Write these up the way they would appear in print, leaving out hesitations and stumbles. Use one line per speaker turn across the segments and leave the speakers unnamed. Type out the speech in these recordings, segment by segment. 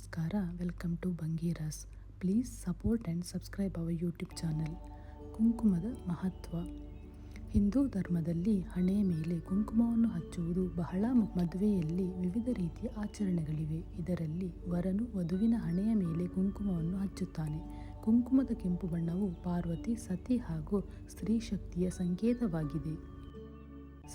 ನಮಸ್ಕಾರ, welcome to Bangiras. Please support and subscribe our YouTube channel. ಕುಂಕುಮದ ಮಹತ್ವ. ಹಿಂದೂ ಧರ್ಮದಲ್ಲಿ ಹಣೆಯ ಮೇಲೆ ಕುಂಕುಮವನ್ನು ಹಚ್ಚುವುದು ಬಹಳ ಮದುವೆಯಲ್ಲಿ ವಿವಿಧ ರೀತಿಯ ಆಚರಣೆಗಳಿವೆ. ಇದರಲ್ಲಿ ವರನು ವಧುವಿನ ಹಣೆಯ ಮೇಲೆ ಕುಂಕುಮವನ್ನು ಹಚ್ಚುತ್ತಾನೆ. ಕುಂಕುಮದ ಕೆಂಪು ಬಣ್ಣವು ಪಾರ್ವತಿ, ಸತಿ ಹಾಗೂ ಸ್ತ್ರೀ ಶಕ್ತಿಯ ಸಂಕೇತವಾಗಿದೆ.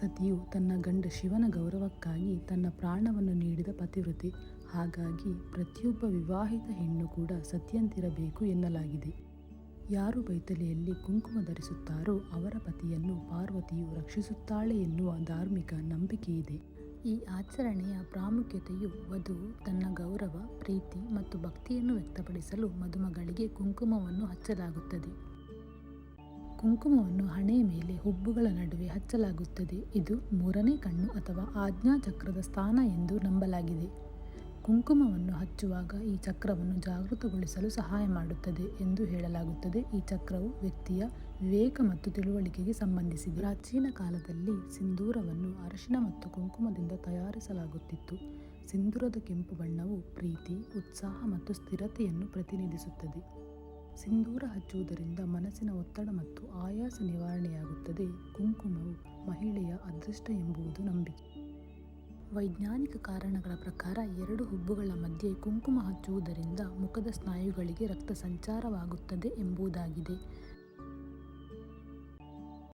ಸತಿಯು ತನ್ನ ಗಂಡ ಶಿವನ ಗೌರವಕ್ಕಾಗಿ ತನ್ನ ಪ್ರಾಣವನ್ನು ನೀಡಿದ ಪತಿವ್ರತೆ. ಹಾಗಾಗಿ ಪ್ರತಿಯೊಬ್ಬ ವಿವಾಹಿತ ಹೆಣ್ಣು ಕೂಡ ಸತಿಯಂತಿರಬೇಕು ಎನ್ನಲಾಗಿದೆ. ಯಾರು ಬೈತಲೆಯಲ್ಲಿ ಕುಂಕುಮ ಧರಿಸುತ್ತಾರೋ ಅವರ ಪತಿಯನ್ನು ಪಾರ್ವತಿಯು ರಕ್ಷಿಸುತ್ತಾಳೆ ಎನ್ನುವ ಧಾರ್ಮಿಕ ನಂಬಿಕೆಯಿದೆ. ಈ ಆಚರಣೆಯ ಪ್ರಾಮುಖ್ಯತೆಯು ವಧುವು ತನ್ನ ಗೌರವ, ಪ್ರೀತಿ ಮತ್ತು ಭಕ್ತಿಯನ್ನು ವ್ಯಕ್ತಪಡಿಸಲು ಮದುಮಗಳಿಗೆ ಕುಂಕುಮವನ್ನು ಹಚ್ಚಲಾಗುತ್ತದೆ. ಕುಂಕುಮವನ್ನು ಹಣೆಯ ಮೇಲೆ ಹುಬ್ಬುಗಳ ನಡುವೆ ಹಚ್ಚಲಾಗುತ್ತದೆ. ಇದು ಮೂರನೇ ಕಣ್ಣು ಅಥವಾ ಆಜ್ಞಾಚಕ್ರದ ಸ್ಥಾನ ಎಂದು ನಂಬಲಾಗಿದೆ. ಕುಂಕುಮವನ್ನು ಹಚ್ಚುವಾಗ ಈ ಚಕ್ರವನ್ನು ಜಾಗೃತಗೊಳಿಸಲು ಸಹಾಯ ಮಾಡುತ್ತದೆ ಎಂದು ಹೇಳಲಾಗುತ್ತದೆ. ಈ ಚಕ್ರವು ವ್ಯಕ್ತಿಯ ವಿವೇಕ ಮತ್ತು ತಿಳುವಳಿಕೆಗೆ ಸಂಬಂಧಿಸಿದೆ. ಪ್ರಾಚೀನ ಕಾಲದಲ್ಲಿ ಸಿಂಧೂರವನ್ನು ಅರಿಶಿಣ ಮತ್ತು ಕುಂಕುಮದಿಂದ ತಯಾರಿಸಲಾಗುತ್ತಿತ್ತು. ಸಿಂಧೂರದ ಕೆಂಪು ಬಣ್ಣವು ಪ್ರೀತಿ, ಉತ್ಸಾಹ ಮತ್ತು ಸ್ಥಿರತೆಯನ್ನು ಪ್ರತಿನಿಧಿಸುತ್ತದೆ. ಸಿಂಧೂರ ಹಚ್ಚುವುದರಿಂದ ಮನಸ್ಸಿನ ಒತ್ತಡ ಮತ್ತು ಆಯಾಸ ನಿವಾರಣೆಯಾಗುತ್ತದೆ. ಕುಂಕುಮವು ಮಹಿಳೆಯ ಅದೃಷ್ಟ ಎಂಬುದು ನಂಬಿಕೆ. ವೈಜ್ಞಾನಿಕ ಕಾರಣಗಳ ಪ್ರಕಾರ ಎರಡು ಹುಬ್ಬುಗಳ ಮಧ್ಯೆ ಕುಂಕುಮ ಹಚ್ಚುವುದರಿಂದ ಮುಖದ ಸ್ನಾಯುಗಳಿಗೆ ರಕ್ತ ಸಂಚಾರವಾಗುತ್ತದೆ ಎಂಬುದಾಗಿದೆ.